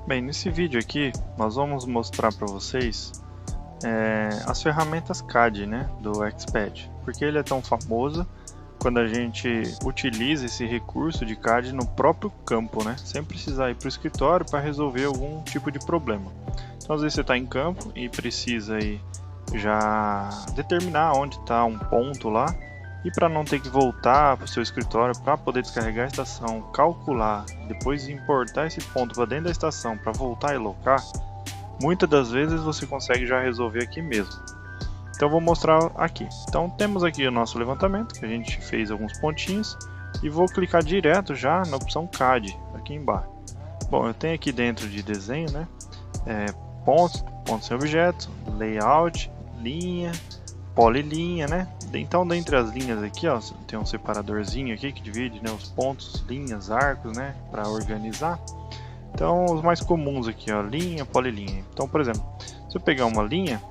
Bem, nesse vídeo aqui nós vamos mostrar para vocês as ferramentas CAD, né, do XPath. Porque ele é tão famoso quando a gente utiliza esse recurso de CAD no próprio campo, né, sem precisar ir para o escritório para resolver algum tipo de problema. Então às vezes você está em campo e precisa aí já determinar onde está um ponto lá, e para não ter que voltar para o seu escritório para poder descarregar a estação, calcular, depois importar esse ponto para dentro da estação para voltar e locar, muitas das vezes você consegue já resolver aqui mesmo. Então vou mostrar aqui. Então temos aqui o nosso levantamento, que a gente fez alguns pontinhos, e vou clicar direto já na opção CAD, aqui embaixo. Bom, eu tenho aqui dentro de desenho, né, pontos sem objeto, layout, linha, polilinha, né? Então, dentre as linhas aqui, ó, tem um separadorzinho aqui que divide, né, os pontos, linhas, arcos, né, para organizar. Então, os mais comuns aqui, ó, linha, polilinha. Então, por exemplo, se eu pegar uma linha,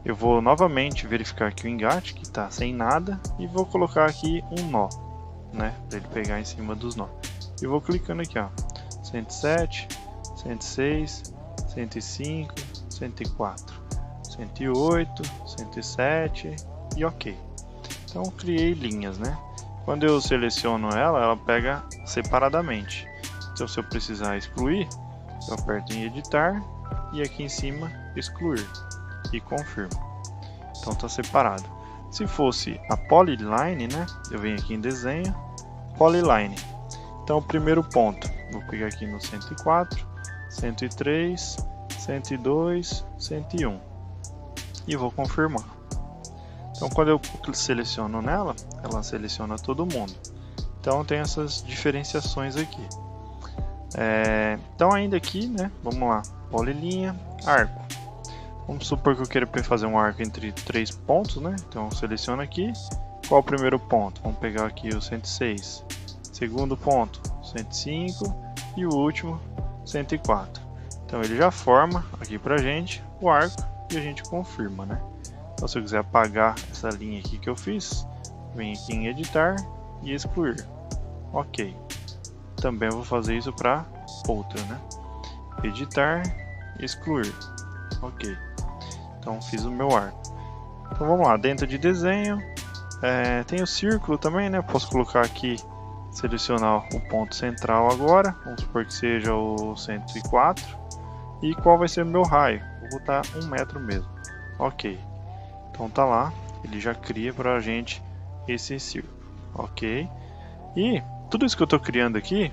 eu vou novamente verificar aqui o engate, que está sem nada, e vou colocar aqui um nó, né, para ele pegar em cima dos nós. E vou clicando aqui, ó, 107, 106, 105, 104. 108, 107 e OK. Então criei linhas, né? Quando eu seleciono ela pega separadamente. Então se eu precisar excluir, eu aperto em editar e aqui em cima excluir e confirmo. Então está separado. Se fosse a polyline, né? Eu venho aqui em desenho, polyline. Então o primeiro ponto, vou pegar aqui no 104, 103, 102, 101. E vou confirmar. Então quando eu seleciono nela, ela seleciona todo mundo. Então tem essas diferenciações aqui. Então ainda aqui, né, vamos lá, polilinha, arco. Vamos supor que eu queira fazer um arco entre 3 pontos, né? Então eu seleciono aqui. Qual o primeiro ponto? Vamos pegar aqui o 106. Segundo ponto, 105 e o último, 104. Então ele já forma aqui pra gente o arco. E a gente confirma, né? Então se eu quiser apagar essa linha aqui que eu fiz, venho aqui em editar e excluir. OK. Também vou fazer isso para outra, né? Editar, excluir. OK. Então fiz o meu arco. Então vamos lá, dentro de desenho, tem o círculo também, né? Posso colocar aqui, selecionar o ponto central agora, vamos supor que seja o 104. E qual vai ser o meu raio? Vou botar 1 metro mesmo. OK. Então tá lá, ele já cria pra gente esse círculo. OK. E tudo isso que eu estou criando aqui,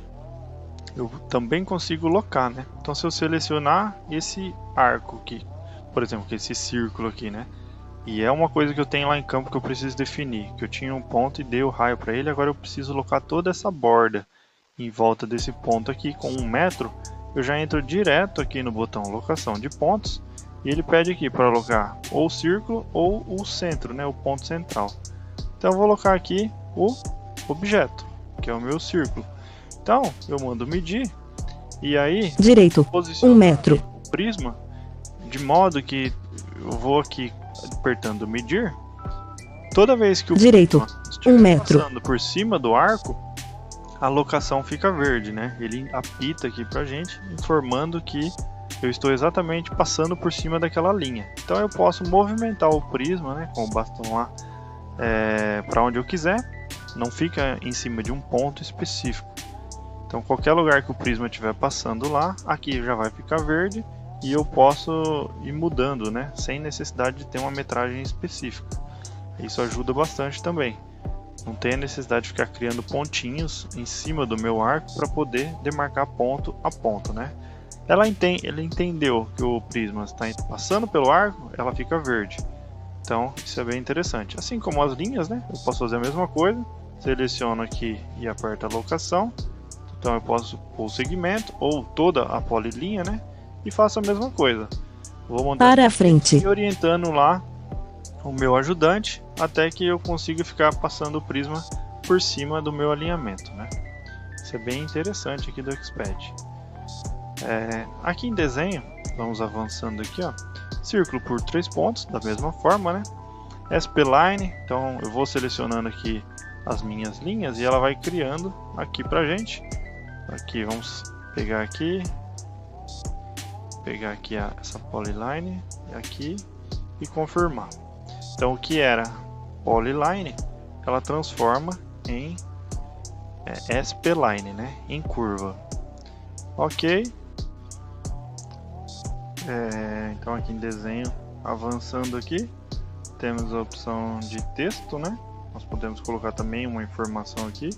eu também consigo locar, né? Então se eu selecionar esse arco aqui, por exemplo, esse círculo aqui, né? E é uma coisa que eu tenho lá em campo que eu preciso definir, que eu tinha um ponto e dei o raio para ele, agora eu preciso locar toda essa borda em volta desse ponto aqui com 1 metro. Eu já entro direto aqui no botão locação de pontos e ele pede aqui para alocar ou o círculo ou o centro, né, o ponto central. Então eu vou alocar aqui o objeto, que é o meu círculo. Então eu mando medir e aí direito 1 metro o prisma de modo que eu vou aqui apertando medir. Toda vez que o direito prisma estiver 1 metro passando por cima do arco, a locação fica verde, né? Ele apita aqui pra gente, informando que eu estou exatamente passando por cima daquela linha. Então eu posso movimentar o prisma, né, com o bastão lá, para onde eu quiser. Não fica em cima de um ponto específico. Então qualquer lugar que o prisma estiver passando lá, aqui já vai ficar verde e eu posso ir mudando, né, sem necessidade de ter uma metragem específica. Isso ajuda bastante também. Não tem a necessidade de ficar criando pontinhos em cima do meu arco para poder demarcar ponto a ponto, né? Ele entendeu que o prisma está passando pelo arco, ela fica verde. Então isso é bem interessante. Assim como as linhas, né? Eu posso fazer a mesma coisa. Seleciono aqui e aperto a locação. Então eu posso pôr o segmento ou toda a polilinha, né? E faço a mesma coisa. Vou mandando para a frente e orientando lá o meu ajudante até que eu consiga ficar passando o prisma por cima do meu alinhamento, né? Isso é bem interessante aqui do XPath. Aqui em desenho, vamos avançando aqui, ó. Círculo por 3 pontos, da mesma forma, né? SP-Line, então eu vou selecionando aqui as minhas linhas e ela vai criando aqui pra gente. Aqui, vamos pegar aqui pegar aqui essa polyline aqui e confirmar. Então o que era polyline, ela transforma em spline, né? Em curva. Ok. Então aqui em desenho, avançando aqui, temos a opção de texto, né? Nós podemos colocar também uma informação aqui.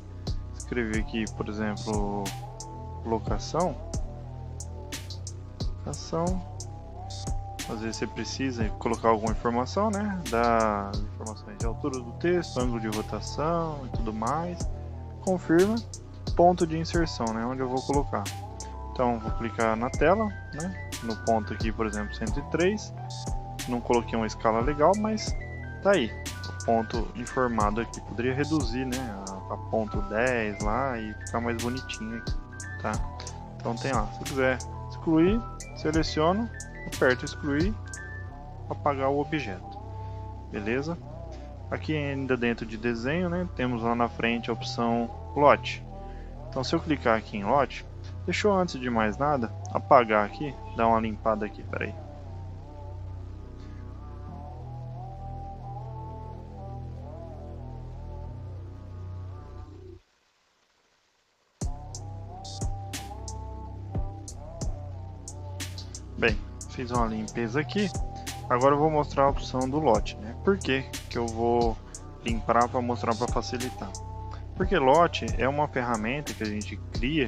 Escrever aqui, por exemplo, locação. Às vezes você precisa colocar alguma informação, né? Das informações de altura do texto, ângulo de rotação e tudo mais. Confirma. Ponto de inserção, né? Onde eu vou colocar. Então vou clicar na tela, né? No ponto aqui, por exemplo, 103. Não coloquei uma escala legal, mas tá aí. O ponto informado aqui. Poderia reduzir, né? A ponto 10 lá e ficar mais bonitinho aqui, tá? Então tem lá. Se quiser excluir, seleciono, aperto excluir, apagar o objeto. Beleza? Aqui ainda dentro de desenho, né? Temos lá na frente a opção Lot. Então se eu clicar aqui em Lot, deixa eu, antes de mais nada, apagar aqui, dar uma limpada aqui, peraí. Bem, fiz uma limpeza aqui. Agora eu vou mostrar a opção do Lot, né? Por que que eu vou limpar para mostrar para facilitar? Porque Lot é uma ferramenta que a gente cria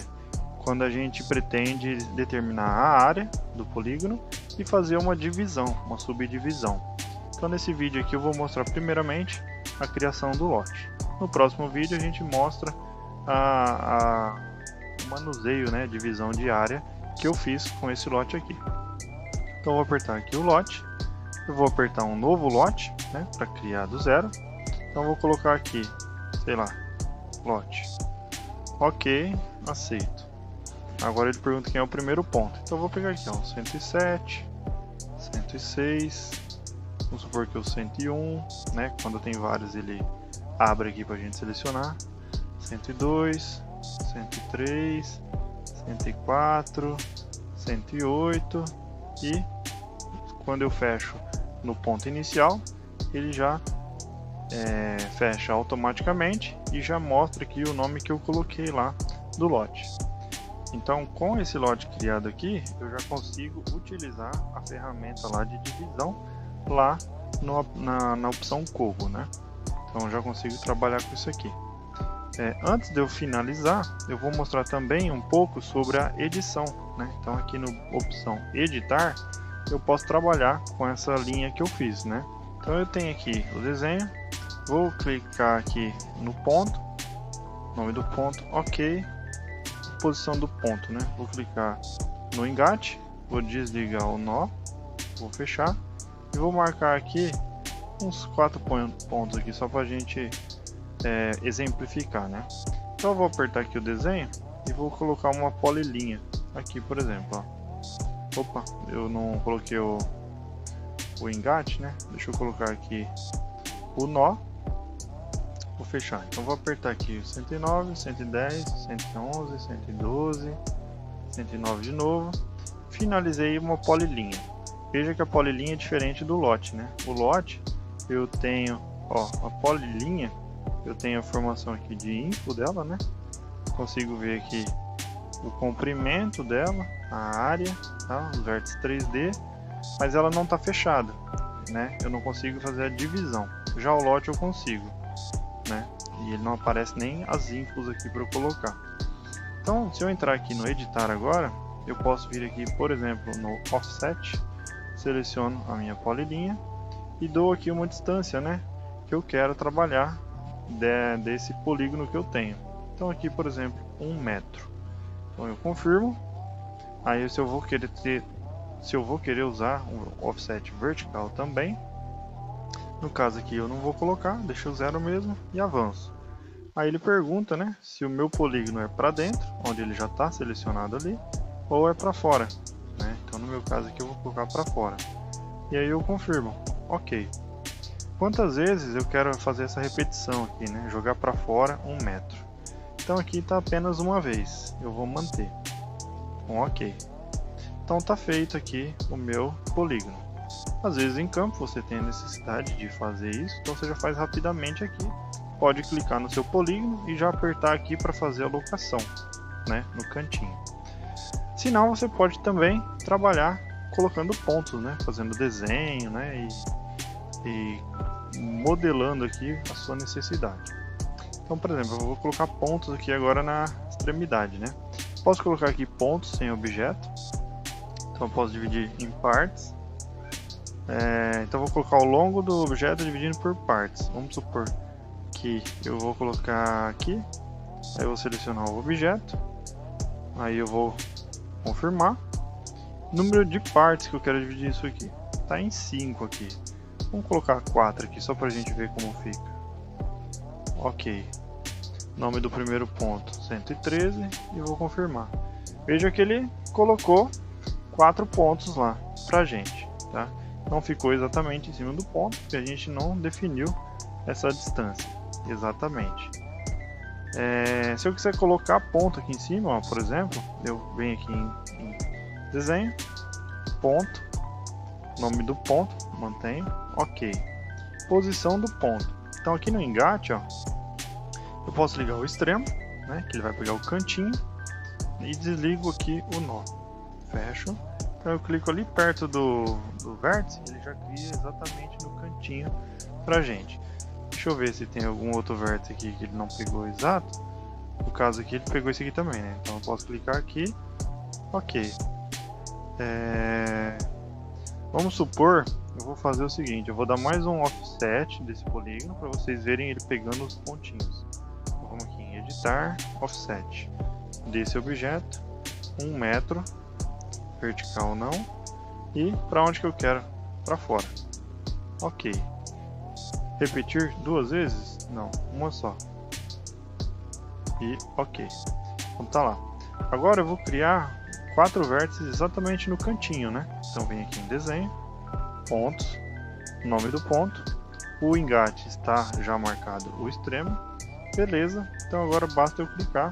quando a gente pretende determinar a área do polígono e fazer uma divisão, uma subdivisão. Então nesse vídeo aqui eu vou mostrar primeiramente a criação do Lot. No próximo vídeo a gente mostra o manuseio, né, divisão de área que eu fiz com esse Lot aqui. Então eu vou apertar aqui o Lot, eu vou apertar um novo Lot, né, para criar do zero. Então eu vou colocar aqui, sei lá, Lot. Ok, aceito. Agora ele pergunta quem é o primeiro ponto. Então eu vou pegar aqui, ó, 107, 106, vamos supor que é o 101, né? Quando tem vários ele abre aqui para a gente selecionar. 102, 103, 104, 108 e quando eu fecho no ponto inicial, ele já fecha automaticamente e já mostra aqui o nome que eu coloquei lá do lote. Então, com esse lote criado aqui, eu já consigo utilizar a ferramenta lá de divisão lá na opção Cobo, né? Então, eu já consigo trabalhar com isso aqui. Antes de eu finalizar, eu vou mostrar também um pouco sobre a edição, né? Então, aqui na opção Editar, eu posso trabalhar com essa linha que eu fiz, né? Então, eu tenho aqui o desenho, vou clicar aqui no ponto, nome do ponto, ok. Posição do ponto, né? Vou clicar no engate, vou desligar o nó, vou fechar e vou marcar aqui uns 4 pontos aqui só para a gente exemplificar, né? Então eu vou apertar aqui o desenho e vou colocar uma polilinha aqui, por exemplo, ó. Opa, eu não coloquei o engate, né? Deixa eu colocar aqui o nó. Vou fechar, então vou apertar aqui 109, 110, 111, 112, 109 de novo. Finalizei uma polilinha. Veja que a polilinha é diferente do lote, né? O lote eu tenho, ó, a polilinha, eu tenho a formação aqui de info dela, né? Consigo ver aqui o comprimento dela, a área, tá? Os vértices 3D, mas ela não está fechada, né? Eu não consigo fazer a divisão. Já o lote eu consigo, né? E ele não aparece nem as infos aqui para eu colocar. Então, se eu entrar aqui no editar agora, eu posso vir aqui, por exemplo, no offset, seleciono a minha polilinha e dou aqui uma distância, né, que eu quero trabalhar desse polígono que eu tenho. Então aqui, por exemplo, 1 metro. Então eu confirmo. Aí se eu vou querer usar um offset vertical também, no caso aqui eu não vou colocar, deixo o zero mesmo e avanço. Aí ele pergunta, né, se o meu polígono é para dentro, onde ele já está selecionado ali, ou é para fora, né? Então no meu caso aqui eu vou colocar para fora. E aí eu confirmo, ok. Quantas vezes eu quero fazer essa repetição aqui, né? Jogar para fora 1 metro. Então aqui está apenas uma vez, eu vou manter. Ok. Então tá feito aqui o meu polígono. Às vezes em campo você tem a necessidade de fazer isso, então você já faz rapidamente aqui. Pode clicar no seu polígono e já apertar aqui para fazer a locação, né, no cantinho. Se não, você pode também trabalhar colocando pontos, né, fazendo desenho, né, e modelando aqui a sua necessidade. Então, por exemplo, eu vou colocar pontos aqui agora na extremidade, né? Posso colocar aqui pontos sem objeto. Então eu posso dividir em partes. Então eu vou colocar ao longo do objeto dividindo por partes. Vamos supor que eu vou colocar aqui. Aí eu vou selecionar o objeto. Aí eu vou confirmar. Número de partes que eu quero dividir isso aqui. Está em 5 aqui. Vamos colocar 4 aqui só para a gente ver como fica. Ok. Nome do primeiro ponto 113 e vou confirmar. Veja que ele colocou 4 pontos lá pra gente, tá? Não ficou exatamente em cima do ponto, porque a gente não definiu essa distância exatamente. Se eu quiser colocar ponto aqui em cima, ó, por exemplo, eu venho aqui em desenho, ponto, nome do ponto, mantenho, ok. Posição do ponto. Então aqui no engate, ó, eu posso ligar o extremo, né, que ele vai pegar o cantinho, e desligo aqui o nó. Fecho. Então eu clico ali perto do vértice, ele já cria exatamente no cantinho pra gente. Deixa eu ver se tem algum outro vértice aqui que ele não pegou exato. No caso aqui ele pegou esse aqui também, né? Então eu posso clicar aqui. Ok. Vamos supor, eu vou fazer o seguinte, eu vou dar mais um offset desse polígono para vocês verem ele pegando os pontinhos. Vamos aqui em editar, offset desse objeto, 1 metro, vertical não, e para onde que eu quero? Para fora. Ok. Repetir 2 vezes? Não, uma só. E ok. Então tá lá. Agora eu vou criar 4 vértices exatamente no cantinho, né? Então vem aqui em desenho, pontos, nome do ponto, o engate está já marcado o extremo, beleza? Então agora basta eu clicar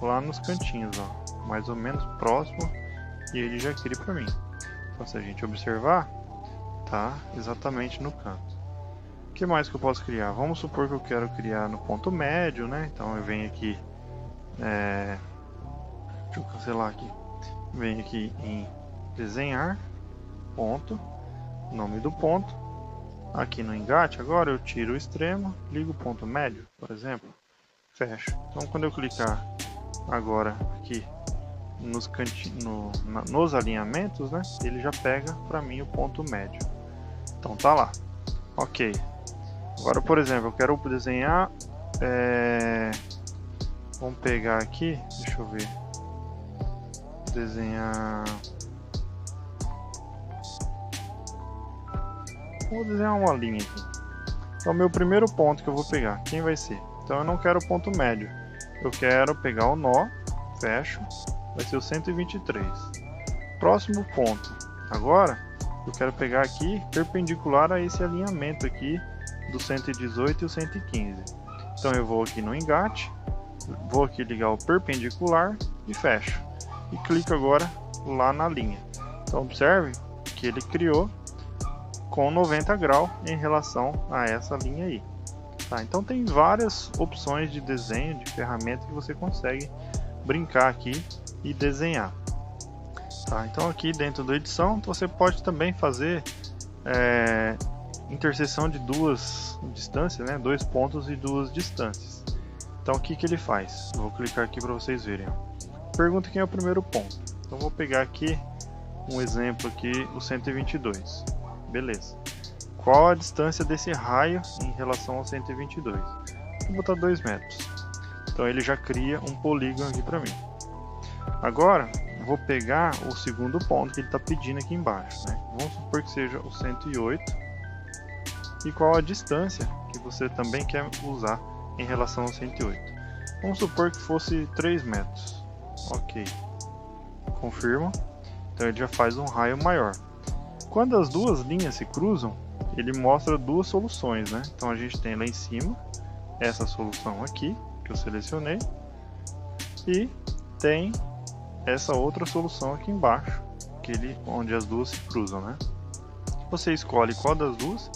lá nos cantinhos, ó, mais ou menos próximo, e ele já cria para mim. Então se a gente observar, tá exatamente no canto. O que mais que eu posso criar? Vamos supor que eu quero criar no ponto médio, né? Então eu venho aqui, deixa eu cancelar aqui, venho aqui em desenhar, ponto, nome do ponto, aqui no engate agora eu tiro o extremo, ligo o ponto médio, por exemplo, fecho. Então quando eu clicar agora aqui nos alinhamentos, né, ele já pega para mim o ponto médio. Então tá lá, ok. Agora, por exemplo, eu quero desenhar, vamos pegar aqui, deixa eu ver, desenhar, vou desenhar uma linha aqui. Então meu primeiro ponto que eu vou pegar, quem vai ser? Então eu não quero o ponto médio, eu quero pegar o nó, fecho, vai ser o 123. Próximo ponto, agora eu quero pegar aqui perpendicular a esse alinhamento aqui do 118 e o 115. Então eu vou aqui no engate, vou aqui ligar o perpendicular e fecho. E clico agora lá na linha. Então observe que ele criou com 90 graus em relação a essa linha aí. Tá, então tem várias opções de desenho, de ferramenta que você consegue brincar aqui e desenhar. Tá, então aqui dentro da edição você pode também fazer interseção de 2 distâncias, né? 2 pontos e 2 distâncias. Então o que ele faz? Eu vou clicar aqui para vocês verem. Pergunta quem é o primeiro ponto. Então vou pegar aqui um exemplo aqui, o 122. Beleza. Qual a distância desse raio em relação ao 122? Vou botar 2 metros. Então ele já cria um polígono aqui para mim. Agora vou pegar o segundo ponto que ele está pedindo aqui embaixo, né? Vamos supor que seja o 108. E qual a distância que você também quer usar em relação ao 108? Vamos supor que fosse 3 metros. Ok. Confirmo. Então ele já faz um raio maior. Quando as duas linhas se cruzam, ele mostra 2 soluções, né? Então a gente tem lá em cima essa solução aqui que eu selecionei e tem essa outra solução aqui embaixo onde as duas se cruzam, né? Você escolhe qual das duas,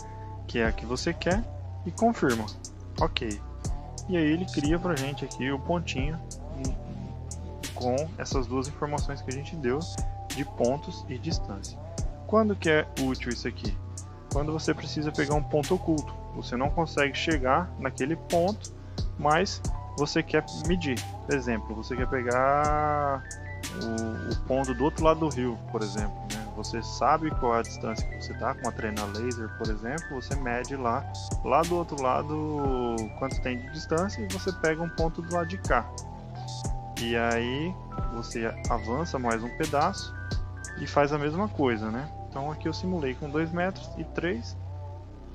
que é a que você quer, e confirma. Ok. E aí ele cria pra gente aqui o pontinho com essas duas informações que a gente deu de pontos e distância. Quando que é útil isso aqui? Quando você precisa pegar um ponto oculto. Você não consegue chegar naquele ponto, mas você quer medir. Por exemplo, você quer pegar o ponto do outro lado do rio, por exemplo, né? Você sabe qual é a distância que você está com uma trena laser, por exemplo, você mede lá do outro lado quanto tem de distância e você pega um ponto do lado de cá. E aí você avança mais um pedaço e faz a mesma coisa, né? Então aqui eu simulei com 2 metros e 3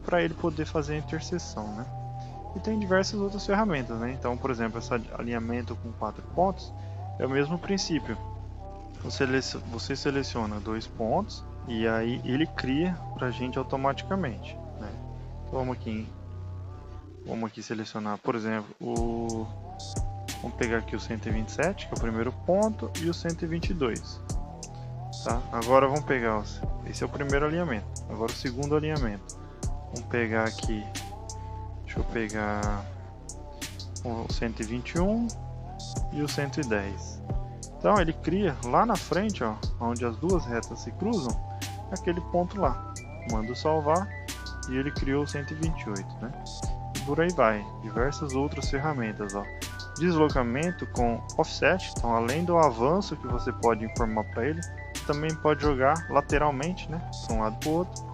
para ele poder fazer a interseção, né? E tem diversas outras ferramentas, né? Então, por exemplo, esse alinhamento com 4 pontos é o mesmo princípio. Você seleciona 2 pontos e aí ele cria pra gente automaticamente, né? Então, vamos aqui selecionar, por exemplo, vamos pegar aqui o 127, que é o primeiro ponto, e o 122. Tá? Agora vamos pegar, esse é o primeiro alinhamento. Agora o segundo alinhamento. Vamos pegar aqui, deixa eu pegar o 121 e o 110. Então ele cria lá na frente, ó, onde as duas retas se cruzam, aquele ponto lá. Mando salvar e ele criou o 128, né? E por aí vai, diversas outras ferramentas, ó. Deslocamento com offset, então além do avanço que você pode informar para ele, você também pode jogar lateralmente, né, de um lado para o outro,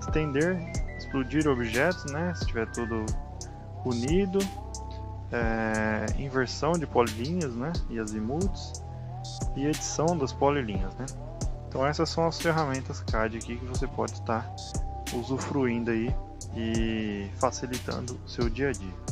estender, explodir objetos, né, se tiver tudo unido, inversão de polilinhas, né, e azimuths, e edição das polilinhas, né. Então essas são as ferramentas CAD aqui que você pode estar usufruindo aí e facilitando o seu dia a dia.